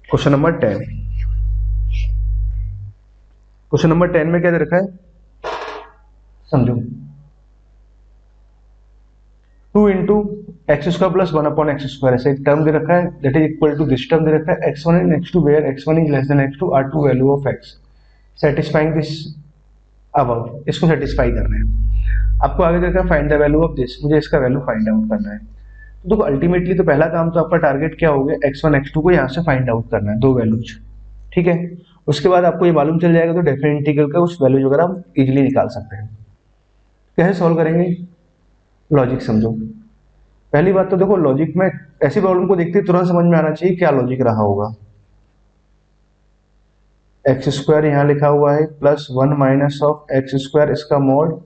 Question number 10। Question number 10 में क्या दे रखा है समझो। 2 into x square plus 1/x², ऐसे एक टर्म दे रखा है that is equal to this term दे रखा है x1 and x2 where x1 is less than x2 are two value of x satisfying this above. इसको सेटिस्फाई करना है। आपको आगे दे रखा है find the value of this, मुझे इसका वैल्यू फाइंड आउट करना है। तो देखो अल्टीमेटली तो पहला काम तो आपका टारगेट क्या हो गया, x1 x2 को यहाँ से फाइंड आउट करना है, दो वैल्यूज, ठीक है। उसके बाद आपको ये मालूम चल जाएगा तो डेफिनेट इंटीग्रल का उस वैल्यू वगैरह हम इजीली निकाल सकते हैं। कैसे सॉल्व करेंगे, लॉजिक समझो। पहली बात तो देखो लॉजिक में ऐसी प्रॉब्लम को देखते ही तुरंत समझ में आना चाहिए क्या लॉजिक रहा होगा। एक्स स्क्वायर यहाँ लिखा हुआ है plus 1 minus of x square, इसका mod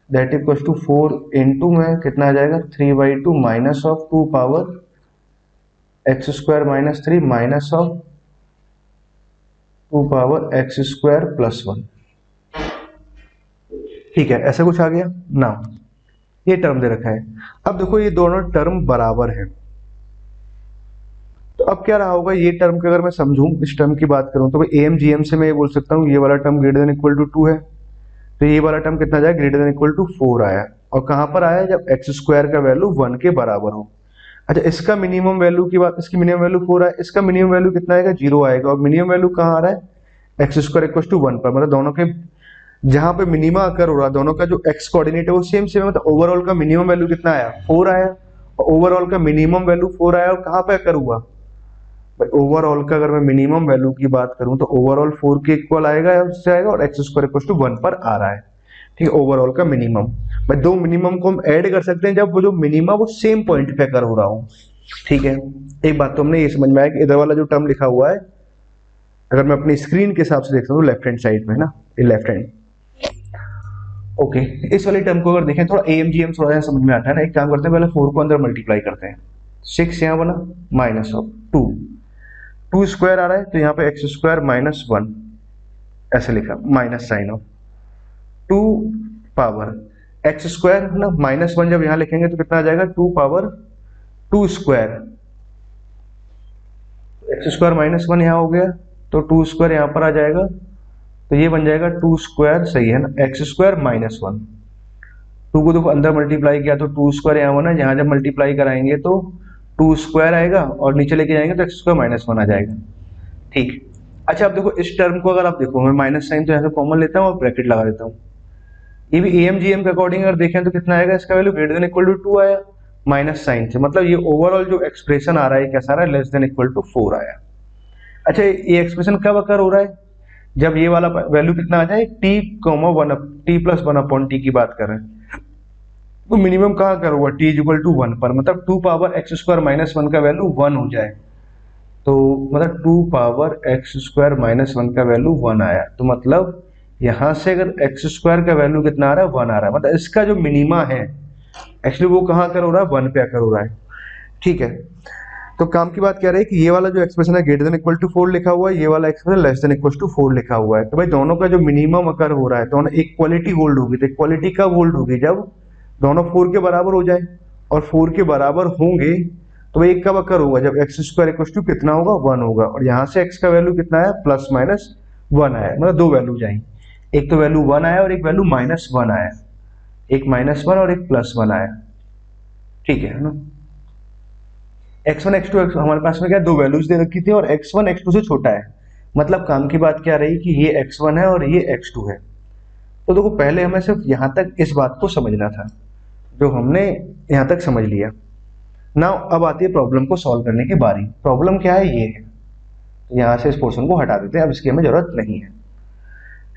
that equal to 4 into में कितना आ जाएगा 3/2 minus of 2 power x square minus 3 minus of 2 power x square plus 1। ठीक है, ऐसा कुछ आ गया ना, ये टर्म दे रखा है। अब देखो ये दोनों टर्म बराबर हैं, तो अब क्या रहा होगा ये टर्म के, अगर मैं समझूं इस टर्म की बात करूं तो भाई एम जी एम से मैं ये बोल सकता हूं ये वाला term greater than equal to 2 है, तो ये वाला टर्म कितना जाएगा ग्रेटर देन इक्वल टू 4 आया। और कहां पर आया, जब एक्स स्क्वायर का वैल्यू 1 के बराबर हो। अच्छा इसका मिनिमम वैल्यू की बात, इसकी मिनिमम वैल्यू 4 है, इसका मिनिमम वैल्यू कितना आएगा 0 आएगा। और मिनिमम वैल्यू कहाँ आ रहा है, एक्स स्क्वायर इक्वल टू 1 पर, मतलब दोनों के जहां पे मिनिमा अकर हो रहा है दोनों का जो एक्स कोऑर्डिनेट है वो सेम सेम है, मतलब ओवरऑल का मिनिमम वैल्यू कितना आया 4 आया, और ओवरऑल का मिनिमम वैल्यू 4 आया। और कहां पे अकर हुआ भाई, ओवरऑल का अगर मैं मिनिमम वैल्यू की बात करूं तो ओवरऑल 4 के इक्वल आएगा या उससे आएगा, और एक्स स्क्वायर इक्वल टू 1 पर आ रहा है, ठीक है। ओवरऑल का मिनिमम, भाई दो मिनिमम को हम ऐड कर सकते हैं जब वो जो मिनिमम वो सेम पॉइंट पे कर हो रहा हो, ठीक है। एक बात तो हमने ये समझ में आया कि इधर वाला जो टर्म लिखा हुआ है, अगर मैं अपनी स्क्रीन के हिसाब से देखता हूँ लेफ्ट हैंड साइड में ना, ये लेफ्ट हैंड, ओके। इस वाले टर्म को अगर देखें थोड़ा एएमजीएम थोड़ा सा समझ में आता है ना, एक काम करते हैं पहले 4 को अंदर मल्टीप्लाई करते हैं, 6 यहाँ बना माइनस ऑफ 2 स्क्वायर आ रहा है तो यहाँ पे एक्स स्क्वायर माइनस 1 ऐसे लिखा, minus sine of 2 power x square ना माइनस 1, जब यहाँ लिखेंगे तो कितना आ जाएगा 2 power 2 square, x square minus 1 यहाँ हो गया तो 2 स्क्वायर यहाँ पर आ जाएगा, तो ये बन जाएगा 2 स्क्वायर, सही है ना, एक्स स्क्वायर माइनस 1। 2 को देखो अंदर मल्टीप्लाई किया तो 2 स्क्वायर यहाँ बना, यहाँ जब मल्टीप्लाई कराएंगे तो 2 स्क्वायर आएगा और नीचे लेके जाएंगे तो एक्स स्क्वायर माइनस 1 आ जाएगा, ठीक। अच्छा अब देखो इस टर्म को अगर आप देखो, मैं माइनस साइन तो यहाँ से कॉमन लेता हूँ और ब्रैकेट लगा देता हूँ। ये भी एएमजीएम के अकॉर्डिंग अगर देखें तो कितना आएगा, इसका value greater than equal to 2 आया माइनस साइन से, मतलब ये ओवरऑल जो एक्सप्रेशन आ रहा है कैसा आ रहा है, लेस देन इक्वल टू 4 आया। अच्छा ये एक्सप्रेशन कब अकर हो रहा है, जब ये वाला वैल्यू कितना आ जाए T comma 1 T plus 1 upon T की बात कर रहे हैं, तो मिनिमम कहाँ कर होगा टी इज इक्वल टू 1 पर, मतलब 2 पावर एक्स स्क्वायर माइनस 1 का वैल्यू 1 हो जाए, तो मतलब 2 पावर एक्स स्क्वायर माइनस 1 का वैल्यू 1 आया, तो मतलब यहां से अगर एक्स स्क्वायर का वैल्यू कितना आ रहा है 1 आ रहा है, मतलब इसका जो मिनिमा है एक्चुअली वो कहाँ कर हो रहा है 1 पे आकर हो रहा है, ठीक है। तो काम की बात क्या रही कि ये वाला जो एक्सप्रेशन है ग्रेटर देन इक्वल टू 4 लिखा हुआ है, ये वाला expression less than equal to 4 लिखा हुआ है, तो भाई दोनों का जो मिनिमम अकर हो रहा है दोनों इक्वालिटी होल्ड होगी, तो इक्वालिटी कब होल्ड होगी, जब दोनों 4 के बराबर हो जाए, और 4 के बराबर होंगे तो भाई कब अकर होगा, जब एक्स स्क्वायर इक्वल टू कितना होगा 1 होगा, और यहाँ से एक्स का वैल्यू कितना है प्लस माइनस 1 आया, मतलब दो वैल्यू जाएंगे, एक तो वैल्यू 1 आया और एक वैल्यू माइनस 1 आया, एक माइनस 1 और एक प्लस 1 आया, ठीक है ना। x1 x2 हमारे पास में क्या दो वैल्यूज दे रखी थी और x1 x2 से छोटा है, मतलब काम की बात क्या रही कि ये x1 है और ये x2 है। तो देखो पहले हमें सिर्फ यहां तक इस बात को समझना था, जो हमने यहां तक समझ लिया ना। अब आती है प्रॉब्लम को सॉल्व करने की बारी। प्रॉब्लम क्या है, ये है, तो यहां से इस पोर्शन को हटा देते हैं, अब इसकी हमें जरूरत नहीं है।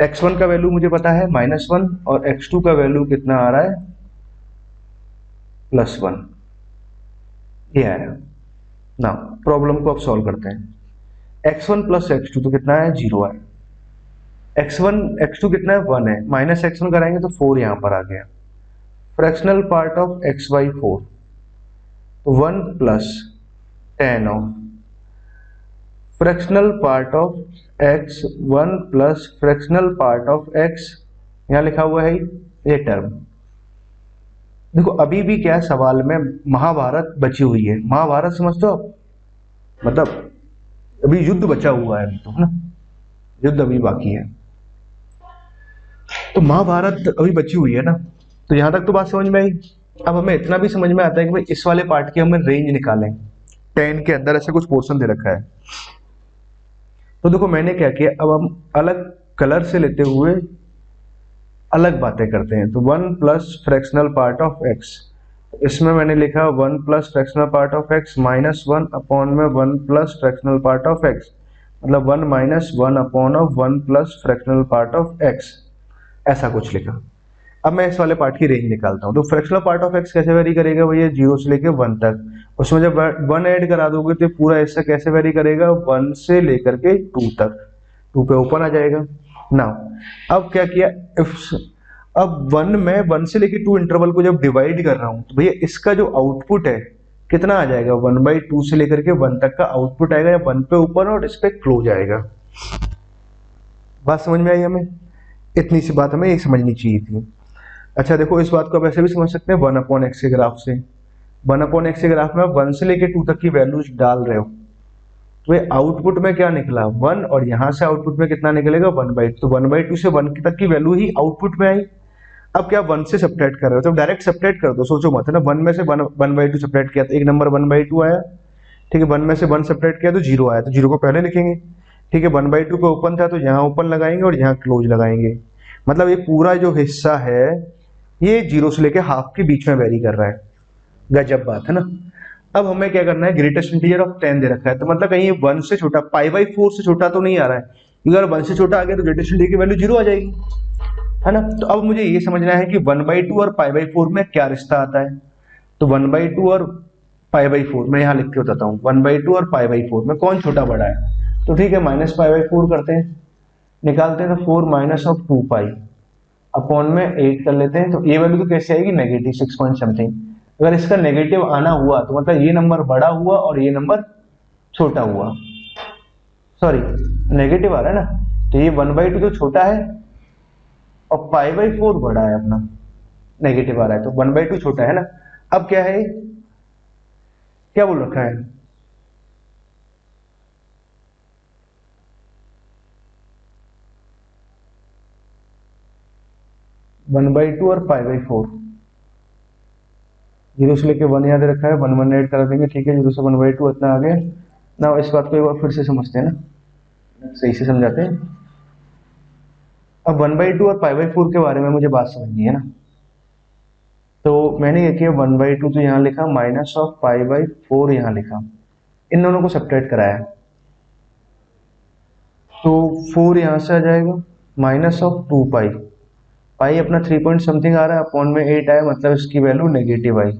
x1 का वैल्यू मुझे पता है -1 और x2 का वैल्यू कितना आ रहा है +1, ये आया ना। प्रॉब्लम को अब सॉल्व करते हैं। x1 प्लस x2 तो कितना है 0 है, x1 x2 कितना है 1 है, माइनस x1 कराएंगे तो 4 यहां पर आ गया, fractional part of x by 4 तो 1 plus tan of fractional part of x 1 plus fractional part of x, यहां लिखा हुआ है ये टर्म। देखो अभी भी क्या सवाल में महाभारत बची हुई है, महाभारत समझते हो आप, मतलब अभी युद्ध बचा हुआ है अभी तो, है ना, युद्ध अभी बाकी है। तो महाभारत अभी बची हुई है ना। तो यहां तक तो बात समझ में आई। अब हमें इतना भी समझ में आता है कि भाई इस वाले पार्ट की हमें रेंज निकालें। 10 के अंदर ऐसे कुछ पोर्शन दे रखा है। तो देखो मैंने क्या किया, अब हम अलग कलर से लेते हुए अलग बातें करते हैं। तो 1 plus fractional part of x, इसमें मैंने लिखा 1 plus fractional part of x minus 1 upon में 1 plus fractional part of x, मतलब 1 minus 1 upon of 1 plus fractional part of x, ऐसा कुछ लिखा। अब मैं इस वाले पार्ट की रेंज निकालता हूँ। तो फ्रैक्शनल पार्ट ऑफ एक्स कैसे वेरी करेगा भैया, 0 से लेकर 1 तक। उसमें जब 1 ऐड करा दोगे तो पूरा हिस्सा कैसे वेरी करेगा, 1 से लेकर के 2 तक, 2 पे ओपन आ जाएगा ना। अब क्या किया, इफ अब 1 में 1 से लेकर 2 इंटरवल को जब डिवाइड कर रहा हूं तो भैया इसका जो आउटपुट है कितना आ जाएगा, 1/2 से लेकर के 1 तक का आउटपुट आएगा, या 1 पे ओपन और इस पे क्लोज आएगा। बात समझ में आई हमें, इतनी सी बात हमें ये समझनी चाहिए थी। अच्छा देखो इस बात को आप ऐसे भी समझ सकते हैं 1/x के ग्राफ से। 1/x के ग्राफ में आप 1 से लेकर 2 तक की वैल्यूज डाल रहे हो, तो ये आउटपुट में क्या निकला 1, और यहां से आउटपुट में कितना निकलेगा 1/2। तो 1/2 से 1 तक की वैल्यू ही आउटपुट में आई। अब क्या 1 से सब्ट्रैक्ट कर रहे हो तो डायरेक्ट सब्ट्रैक्ट कर दो, सोचो मत, है ना। 1 में से 1/2 सब्ट्रैक्ट किया तो एक नंबर 1/2 आया, ठीक है। 1 में से 1 सब्ट्रैक्ट किया तो 0 आया, तो 0 को पहले लिखेंगे, ठीक है। 1/2 पे ओपन था तो यहाँ ओपन लगाएंगे और यहाँ क्लोज लगाएंगे। मतलब ये पूरा जो हिस्सा है ये 0 से लेके हाफ के बीच में वेरी कर रहा है। गजब बात है ना। अब हमें क्या करना है, ग्रेटेस्ट इंटीजर ऑफ 10 दे रखा है, तो मतलब कहीं 1 से छोटा, π/4 से छोटा तो नहीं आ रहा है, क्योंकि अगर 1 से छोटा आ गया तो ग्रेटेस्ट इंटीजर की वैल्यू 0 आ जाएगी, है ना। तो अब मुझे ये समझना है कि 1/2 और π/4 में क्या रिश्ता आता है। तो 1/2 और π/4 मैं यहाँ लिख के बताता हूँ, 1/2 और π/4 में कौन छोटा बड़ा है। तो ठीक है, -π/4 करते हैं, निकालते हैं। तो 4 माइनस ऑफ 2π अपॉन में 8 कर लेते हैं। तो ये वैल्यू तो कैसे आएगी, नेगेटिव 6 पॉइंट समथिंग। अगर इसका नेगेटिव आना हुआ तो मतलब ये नंबर बड़ा हुआ और ये नंबर छोटा हुआ, सॉरी नेगेटिव आ रहा है ना, तो ये 1/2 तो छोटा है और π/4 बड़ा है अपना, नेगेटिव आ रहा है, तो 1/2 छोटा है ना। अब क्या है, क्या बोल रखा है, वन बाई टू और π/4, 0 से लेके 1 याद रखा है, 1 ऐड करा देंगे, ठीक है। 0 से 1/2 इतना आ गया ना। इस बात को एक बार फिर से समझते हैं ना, सही से समझाते हैं। अब 1/2 और π/4 के बारे में मुझे बात समझनी है ना। तो मैंने ये किया 1/2 तो यहाँ लिखा, माइनस ऑफ π/4 यहाँ लिखा, इन दोनों को सब्ट्रैक्ट कराया तो 4 यहाँ से आ जाएगा, माइनस ऑफ 2π, पाई अपना 3 पॉइंट समथिंग आ रहा है, अपॉन में 8 आया, मतलब इसकी वैल्यू नेगेटिव आई।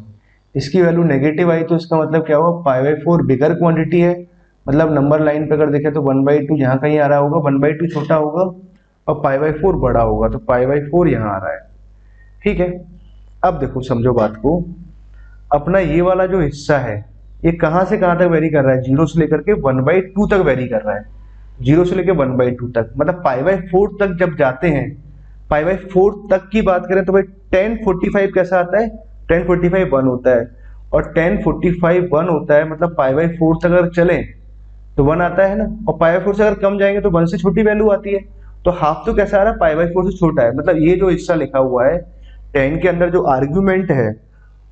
इसकी वैल्यू नेगेटिव आई तो इसका मतलब क्या हुआ, π/4 बिगर क्वांटिटी है, मतलब नंबर लाइन पे अगर देखें तो 1/2 यहाँ कहीं आ रहा होगा, 1/2 छोटा होगा और π/4 बड़ा होगा, तो π/4 यहाँ आ रहा है, ठीक है। अब देखो समझो बात को, अपना ये वाला जो हिस्सा है ये कहाँ से कहाँ तक वेरी कर रहा है, 0 से लेकर के 1/2 तक वेरी कर रहा है। 0 से लेकर 1/2 तक, मतलब π/4 तक जब जाते हैं, π/4 तक की बात करें तो भाई 1045 कैसा आता है, 1045 1 होता है, और 1045 1 होता है, मतलब π/4 तक अगर चले तो 1 आता है ना, और π/4 से अगर कम जाएंगे तो 1 से छोटी वैल्यू आती है। तो हाफ तो कैसा आ रहा है, π/4 से छोटा है, मतलब ये जो हिस्सा लिखा हुआ है 10 के अंदर जो आर्ग्यूमेंट है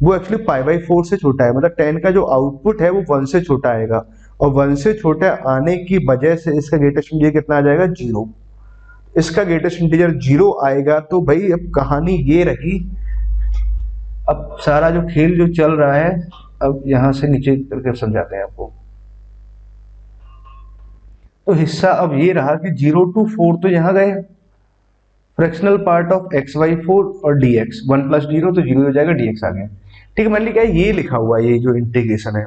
वो एक्चुअली π/4 से छोटा है, मतलब 10 का जो आउटपुट है वो 1 से छोटा आएगा, और 1 से छोटा आने की वजह से इसका ग्रेटेस्ट इंटीजर कितना आ जाएगा, 0। इसका ग्रेटेस्ट इंटीजर 0 आएगा तो भाई अब कहानी ये रही। अब सारा जो खेल जो चल रहा है, अब यहां से नीचे करके समझाते हैं आपको। तो हिस्सा अब ये रहा कि 0 to 4 तो यहां गए, फ्रैक्शनल पार्ट ऑफ x/4 और dx, 1 + 0 तो 0 हो जाएगा, dx आ गया, ठीक है। मान लीजिए ये लिखा हुआ है, ये जो इंटीग्रेशन है,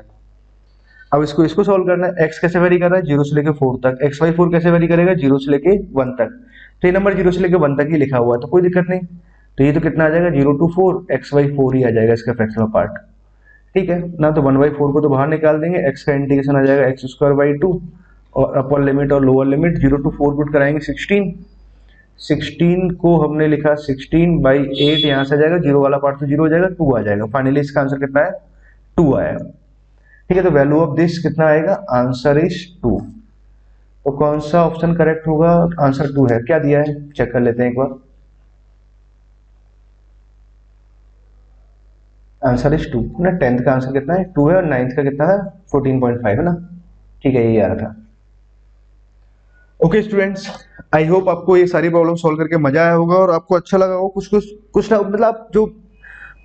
अब इसको सॉल्व करना है। x कैसे वेरी कर रहा है, 0 से लेके 4 तक, x/4 कैसे वेरी करेगा, 0 से लेके 1 तक, तो ये नंबर 0 से लेके 1 तक ही लिखा हुआ है, तो कोई दिक्कत नहीं। तो ये तो कितना आ जाएगा, 0 to 4 x/4 ही आ जाएगा इसका फ्रैक्शनल पार्ट, ठीक है ना। तो 1/4 को तो बाहर निकाल देंगे, x का इंटीग्रेशन आ जाएगा x² 2, और अपर लिमिट और लोअर लिमिट 0 to 4 पुट कराएंगे 16 को हमने लिखा 16/8, यहाँ से आ जाएगा, 0 वाला पार्ट तो 0 हो जाएगा, 2 आ जाएगा। फाइनली इसका आंसर कितना है, 2 आया, ठीक है। तो वैल्यू ऑफ दिस कितना आएगा, आंसर इज 2। तो कौन सा ऑप्शन करेक्ट होगा? आंसर 2 है। क्या दिया है चेक कर लेते हैं एक बार। आंसर इज 2 ना। 10th का आंसर कितना है? 2 है, और 9th का कितना है? 14.5 है ना। ठीक है, यही आ रहा था। ओके स्टूडेंट्स, आई होप आपको ये सारी प्रॉब्लम सॉल्व करके मजा आया होगा और आपको अच्छा लगा होगा। कुछ ना, मतलब आप जो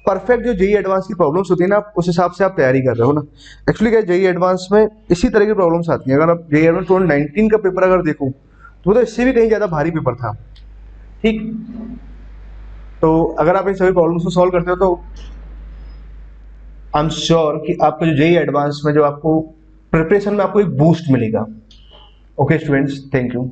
परफेक्ट जो जेई एडवांस की प्रॉब्लम्स होती है ना, आप उस हिसाब से आप तैयारी कर रहे हो ना। एक्चुअली क्या, जेई एडवांस में इसी तरह की प्रॉब्लम्स आती हैं। अगर आप जेई एडवांस 2019 का पेपर अगर देखो तो वो तो इससे भी कहीं ज्यादा भारी पेपर था। ठीक, तो अगर आप इन सभी प्रॉब्लम्स को सॉल्व करते हो तो आई एम श्योर कि आपको जो जेई एडवांस में जो आपको प्रिपरेशन में आपको एक बूस्ट मिलेगा। Okay students, thank you.